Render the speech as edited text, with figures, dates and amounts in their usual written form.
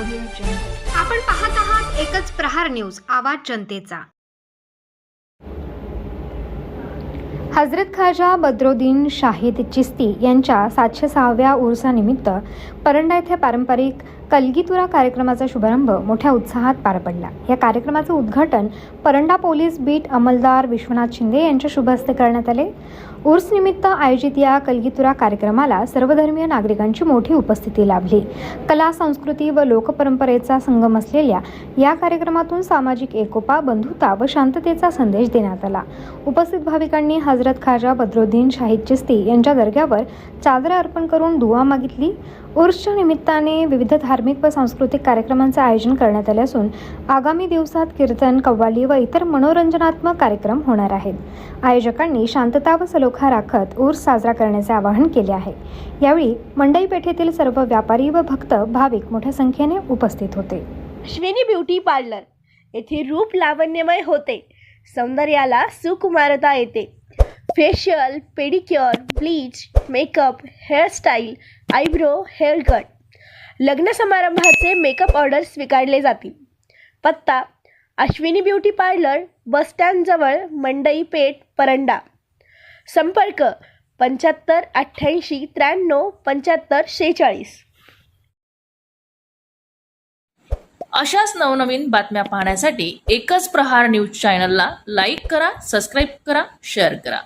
आपण पाहत आहात एकच प्रहार न्यूज, आवाज जनतेचा। हजरत ख्वाजा बद्रुद्दीन शाहीद चिश्ती यांच्या 706व्या उर्सानिमित्त परंडा येथे पारंपरिक कलगीतुरा कार्यक्रमाचा शुभारंभ मोठ्या उत्साहात पार पडला। या कार्यक्रमाचे उद्घाटन परंडा पोलीस बीट अंमलदार विश्वनाथ शिंदे यांच्या शुभ हस्ते करण्यात आले। उर्स निमित्त आयोजित या कलगीतुरा कार्यक्रमाला सर्वधर्मीय नागरिकांची मोठी उपस्थिती लाभली। कला, संस्कृती व लोकपरंपरेचा संगम असलेल्या या कार्यक्रमातून सामाजिक एकोपा, बंधुता व शांततेचा संदेश देण्यात आला। उपस्थित भाविकांनी हजरत ख्वाजा बद्रुद्दीन शाहीद चिश्ती यांच्या दर्ग्यावर चादर अर्पण करून दुआ मागितली। उर्सच्या निमित्ताने विविध धार्मिक व सांस्कृतिक कार्यक्रमांचे आयोजन करण्यात आले असून आगामी दिवसात कीर्तन, कव्वाली व इतर मनोरंजनात्मक कार्यक्रम होणार आहेत। आयोजकांनी शांतता व सलोखा राखत उर्स साजरा करण्याचे आवाहन केले आहे। यावेळी मंडई पेठेतील सर्व व्यापारी व भक्त भाविक मोठ्या संख्येने उपस्थित होते। अश्विनी ब्युटी पार्लर येथे रूप लावण्यमय होते, सौंदर्याला सुकुमारता येते। Facial, pedicure, bleach, makeup, hairstyle, eyebrow, hair cut, लग्न समारंभाचे मेकअप ऑर्डर स्वीकारले जातील। पत्ता Ashwini beauty parlour, bus stand जवळ, मंडई पेठ, परंडा। संपर्क 75 88 93 75 46। अशाच नवनवीन बातम्या पाहण्यासाठी एकच प्रहार न्यूज चॅनलला लाईक करा, सबस्क्राईब करा, शेअर करा।